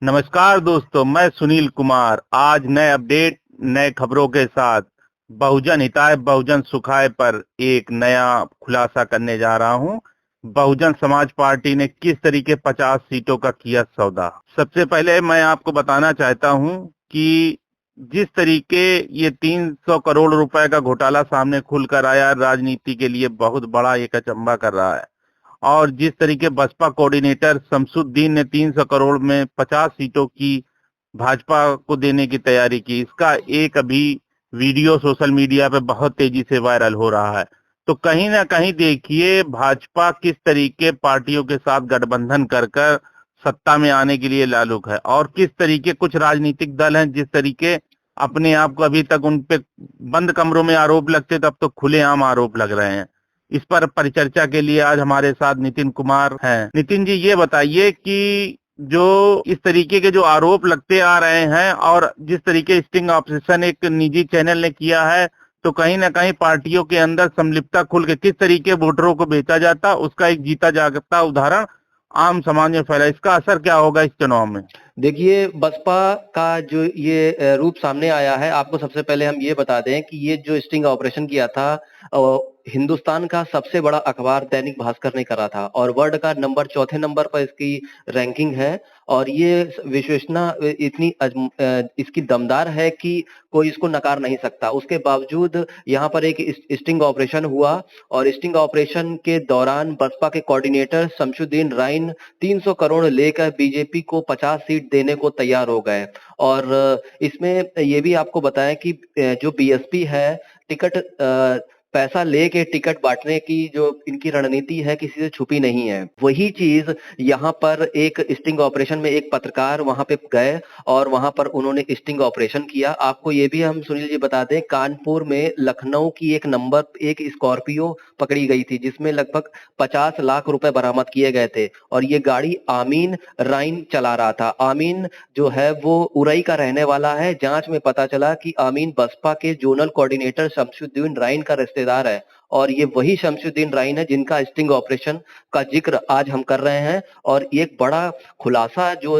नमस्कार दोस्तों, मैं सुनील कुमार आज नए अपडेट नए खबरों के साथ बहुजन हिताय बहुजन सुखाय पर एक नया खुलासा करने जा रहा हूं। बहुजन समाज पार्टी ने किस तरीके 50 सीटों का किया सौदा। सबसे पहले मैं आपको बताना चाहता हूं कि जिस तरीके ये 300 करोड़ रुपए का घोटाला सामने खुलकर आया, राजनीति के लिए बहुत बड़ा एक अचंभा कर रहा है। और जिस तरीके बसपा कोऑर्डिनेटर शमसुद्दीन ने 300 करोड़ में 50 सीटों की भाजपा को देने की तैयारी की, इसका एक अभी वीडियो सोशल मीडिया पे बहुत तेजी से वायरल हो रहा है। तो कहीं ना कहीं देखिए भाजपा किस तरीके पार्टियों के साथ गठबंधन कर कर सत्ता में आने के लिए लालुक है, और किस तरीके कुछ राजनीतिक दल हैं जिस तरीके अपने आप को अभी तक उन पे बंद कमरों में आरोप लगते तब तो खुलेआम आरोप लग रहे हैं। इस पर परिचर्चा के लिए आज हमारे साथ नितिन कुमार हैं। नितिन जी, ये बताइए कि जो इस तरीके के जो आरोप लगते आ रहे हैं और जिस तरीके स्टिंग ऑपरेशन एक निजी चैनल ने किया है, तो कहीं ना कहीं पार्टियों के अंदर संलिप्तता खुल के किस तरीके वोटरों को बेचा जाता, उसका एक जीता जागता उदाहरण आम समाज में फैला। इसका असर क्या होगा इस चुनाव में? देखिए, बसपा का जो ये रूप सामने आया है, आपको सबसे पहले हम ये बता दें कि ये जो स्टिंग ऑपरेशन किया था, हिंदुस्तान का सबसे बड़ा अखबार दैनिक भास्कर ने करा था और वर्ल्ड का चौथे नंबर पर इसकी रैंकिंग है। और ये विश्वसनीयता इतनी इसकी दमदार है कि कोई इसको नकार नहीं सकता। उसके बावजूद यहाँ पर एक स्टिंग ऑपरेशन हुआ और स्टिंग ऑपरेशन के दौरान बसपा के कोऑर्डिनेटर शमसुद्दीन राइन 300 करोड़ लेकर बीजेपी को 50 सीट देने को तैयार हो गए। और इसमें ये भी आपको बताएं कि जो बीएसपी है, टिकट पैसा लेके टिकट बांटने की जो इनकी रणनीति है किसी से छुपी नहीं है। वही चीज यहाँ पर एक स्टिंग ऑपरेशन में एक पत्रकार वहां पे गए और वहां पर उन्होंने स्टिंग ऑपरेशन किया। आपको ये भी हम सुनील जी बता दें, कानपुर में लखनऊ की एक स्कॉर्पियो पकड़ी गई थी जिसमें लगभग 50 लाख रुपए बरामद किए गए थे और ये गाड़ी आमीन राइन चला रहा था। आमीन जो है वो उरई का रहने वाला है। जांच में पता चला कि आमीन बसपा के जोनल कोऑर्डिनेटर शमसुद्दीन राइन का रिश्तेदार है और ये वही शमसुद्दीन राइन है जिनका स्टिंग ऑपरेशन का जिक्र आज हम कर रहे हैं। और एक बड़ा खुलासा जो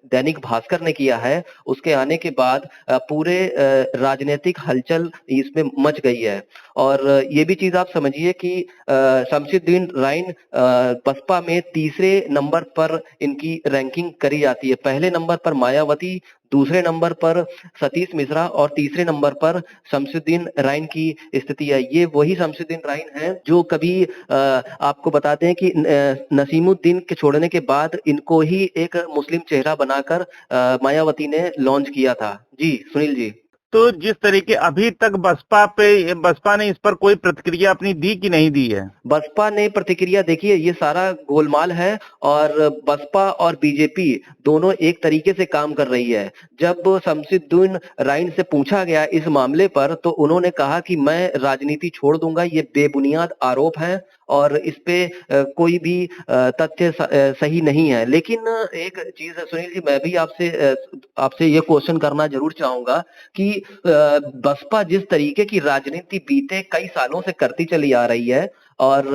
दैनिक भास्कर ने किया है, उसके आने के बाद पूरे राजनीतिक हलचल इसमें मच गई है। और ये भी चीज आप समझिए कि शमसुद्दीन राइन बसपा में तीसरे नंबर पर इनकी रैंकिंग करी जाती है। पहले नंबर पर मायावती, दूसरे नंबर पर सतीश मिश्रा और तीसरे नंबर पर शमसुद्दीन राइन की स्थिति है। ये वही शमसुद्दीन राइन है जो कभी आपको बताते हैं कि नसीमुद्दीन के छोड़ने के बाद इनको ही एक मुस्लिम चेहरा बनाकर मायावती ने लॉन्च किया था। जी सुनील जी। तो जिस तरीके अभी तक बसपा ने इस पर कोई प्रतिक्रिया अपनी दी कि नहीं दी है? बसपा ने प्रतिक्रिया, देखिए ये सारा गोलमाल है और बसपा और बीजेपी दोनों एक तरीके से काम कर रही है। जब शमसुद्दीन राइन से पूछा गया इस मामले पर तो उन्होंने कहा कि मैं राजनीति छोड़ दूंगा, ये बेबुनियाद आरोप है और इस पे कोई भी तथ्य सही नहीं है। लेकिन एक चीज है सुनील जी, मैं भी आपसे ये क्वेश्चन करना जरूर चाहूंगा कि बसपा जिस तरीके की राजनीति बीते कई सालों से करती चली आ रही है और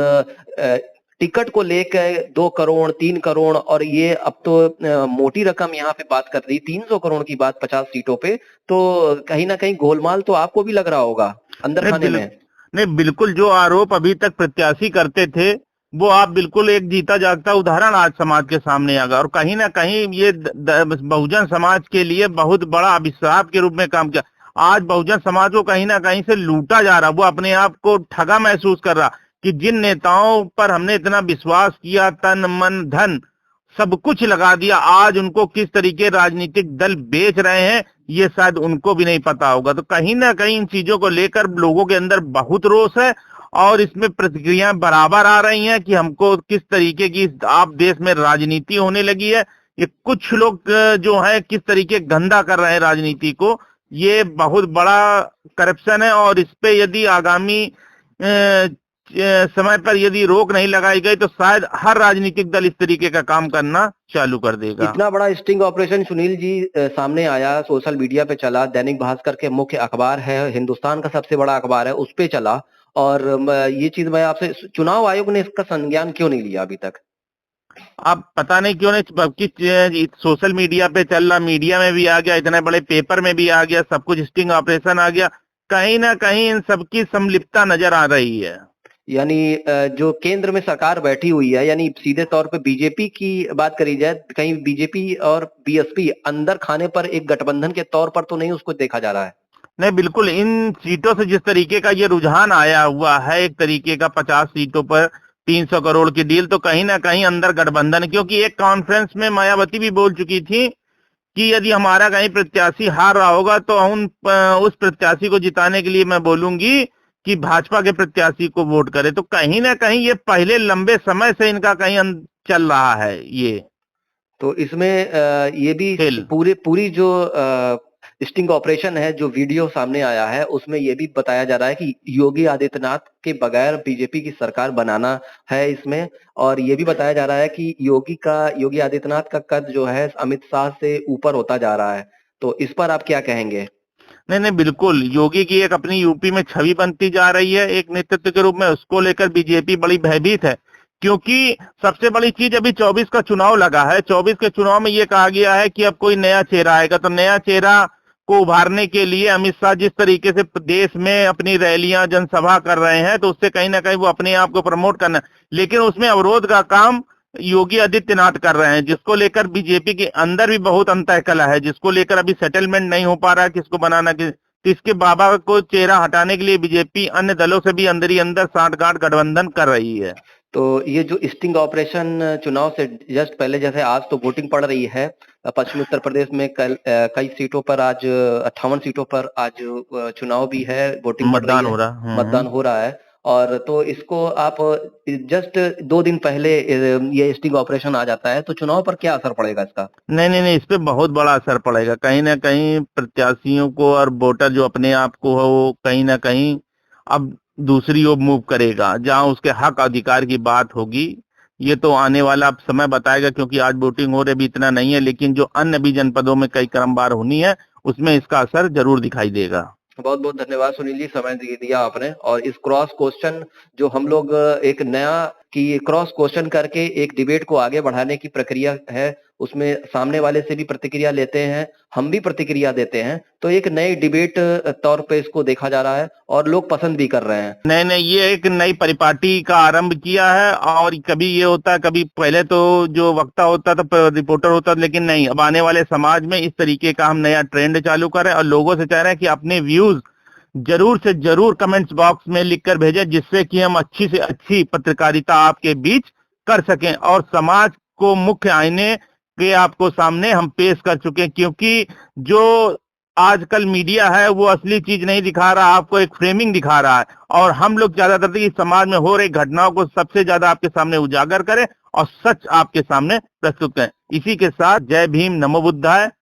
टिकट को लेकर 2 करोड़ 3 करोड़ और ये अब तो मोटी रकम यहाँ पे बात कर रही, 300 करोड़ की बात 50 सीटों पे, तो कहीं ना कहीं गोलमाल तो आपको भी लग रहा होगा अंदर नहीं खाने में। नहीं, बिल्कुल जो आरोप अभी तक प्रत्याशी करते थे वो आप बिल्कुल एक जीता जागता उदाहरण आज समाज के सामने आ गया, और कहीं ना कहीं ये बहुजन समाज के लिए बहुत बड़ा अभिशाप के रूप में काम किया। आज बहुजन समाज को कहीं ना कहीं से लूटा जा रहा, वो अपने आप को ठगा महसूस कर रहा कि जिन नेताओं पर हमने इतना विश्वास किया, तन मन धन सब कुछ लगा दिया, आज उनको किस तरीके राजनीतिक दल बेच रहे हैं ये शायद उनको भी नहीं पता होगा। तो कहीं ना कहीं इन चीजों को लेकर लोगों के अंदर बहुत रोष है और इसमें प्रतिक्रियाएं बराबर आ रही हैं कि हमको किस तरीके की आप देश में राजनीति होने लगी है। ये कुछ लोग जो है किस तरीके गंदा कर रहे हैं राजनीति को, ये बहुत बड़ा करप्शन है। और इस पे यदि आगामी समय पर यदि रोक नहीं लगाई गई तो शायद हर राजनीतिक दल इस तरीके का काम करना चालू कर देगा। इतना बड़ा स्टिंग ऑपरेशन सुनील जी सामने आया, सोशल मीडिया पे चला, दैनिक भास्कर के मुख्य अखबार है, हिंदुस्तान का सबसे बड़ा अखबार है, उस पे चला। और ये चीज मैं आपसे, चुनाव आयोग ने इसका संज्ञान क्यों नहीं लिया अभी तक? अब पता नहीं क्यों नहीं, जबकि सोशल मीडिया पे चल रहा, मीडिया में भी आ गया, इतने बड़े पेपर में भी आ गया, सब कुछ स्टिंग ऑपरेशन आ गया, कहीं ना कहीं इन सबकी संलिप्तता नजर आ रही है। यानी जो केंद्र में सरकार बैठी हुई है, यानी सीधे तौर पे बीजेपी की बात करी जाए, कहीं बीजेपी और बीएसपी अंदर खाने पर एक गठबंधन के तौर पर तो नहीं उसको देखा जा रहा है। नहीं, बिल्कुल इन सीटों से जिस तरीके का ये रुझान आया हुआ है, एक तरीके का 50 सीटों पर 300 करोड़ की डील, तो कहीं ना कहीं अंदर गठबंधन, क्योंकि एक कॉन्फ्रेंस में मायावती भी बोल चुकी थी कि यदि हमारा कहीं प्रत्याशी हार रहा होगा तो उस प्रत्याशी को जिताने के लिए मैं बोलूंगी कि भाजपा के प्रत्याशी को वोट करे। तो कहीं ना कहीं ये पहले लंबे समय से इनका कहीं चल रहा है ये तो इसमें ये भी खेल। पूरी जो स्टिंग ऑपरेशन है, जो वीडियो सामने आया है, उसमें ये भी बताया जा रहा है कि योगी आदित्यनाथ के बगैर बीजेपी की सरकार बनाना है इसमें। और ये भी बताया जा रहा है कि योगी आदित्यनाथ का कद जो है अमित शाह से ऊपर होता जा रहा है। तो इस पर आप क्या कहेंगे? नहीं नहीं, बिल्कुल योगी की एक अपनी यूपी में छवि बनती जा रही है एक नेतृत्व के रूप में, उसको लेकर बीजेपी बड़ी भयभीत है। क्योंकि सबसे बड़ी चीज, अभी 24 का चुनाव लगा है, 24 के चुनाव में ये कहा गया है कि अब कोई नया चेहरा आएगा, तो नया चेहरा को उभारने के लिए अमित शाह जिस तरीके से देश में अपनी रैलियां जनसभा कर रहे हैं, तो उससे कहीं ना कहीं वो अपने आप को प्रमोट करना, लेकिन उसमें अवरोध का काम योगी आदित्यनाथ कर रहे हैं, जिसको लेकर बीजेपी के अंदर भी बहुत अंतःकलह है, जिसको लेकर अभी सेटलमेंट नहीं हो पा रहा है किसको बनाना तो इसके बाबा को चेहरा हटाने के लिए बीजेपी अन्य दलों से भी अंदर ही अंदर साठगांठ गठबंधन कर रही है। तो ये जो स्टिंग ऑपरेशन चुनाव से जस्ट पहले, जैसे आज तो वोटिंग पड़ रही है पश्चिमी उत्तर प्रदेश में, कल कई सीटों पर आज 58 सीटों पर आज चुनाव भी है, वोटिंग पड़ रही मतदान है, हो रहा। मतदान हो रहा है। और तो इसको आप जस्ट 2 दिन पहले ये स्टिंग ऑपरेशन आ जाता है, तो चुनाव पर क्या असर पड़ेगा इसका? नहीं नहीं नहीं, इस पे बहुत बड़ा असर पड़ेगा, कहीं ना कहीं प्रत्याशियों को और वोटर जो अपने आप को हो, वो कहीं ना कहीं अब दूसरी ओर मूव करेगा, जहां उसके हक अधिकार की बात होगी। ये तो आने वाला अब समय बताएगा, क्योंकि आज वोटिंग हो रही भी इतना नहीं है, लेकिन जो अन्य भी जनपदों में कई क्रमवार होनी है, उसमें इसका असर जरूर दिखाई देगा। बहुत बहुत धन्यवाद सुनील जी, समय दिया आपने। और इस क्रॉस क्वेश्चन जो हम लोग एक नया कि क्रॉस क्वेश्चन करके एक डिबेट को आगे बढ़ाने की प्रक्रिया है, उसमें सामने वाले से भी प्रतिक्रिया लेते हैं, हम भी प्रतिक्रिया देते हैं, तो एक नई डिबेट तौर पे इसको देखा जा रहा है और लोग पसंद भी कर रहे हैं। नहीं नहीं, ये एक नई परिपाटी का आरंभ किया है, और कभी ये होता है, कभी पहले तो जो वक्ता होता था, रिपोर्टर होता था, लेकिन नहीं, अब आने वाले समाज में इस तरीके का हम नया ट्रेंड चालू करें, और लोगों से चाह रहे हैं कि अपने व्यूज जरूर से जरूर कमेंट्स बॉक्स में लिखकर भेजें, जिससे कि हम अच्छी से अच्छी पत्रकारिता आपके बीच कर सकें, और समाज को मुख्य आईने के आपको सामने हम पेश कर चुके हैं। क्योंकि जो आजकल मीडिया है वो असली चीज नहीं दिखा रहा, आपको एक फ्रेमिंग दिखा रहा है, और हम लोग ज्यादातर इस समाज में हो रही घटनाओं को सबसे ज्यादा आपके सामने उजागर करें और सच आपके सामने प्रस्तुत करें। इसी के साथ जय भीम, नमो बुद्धाय।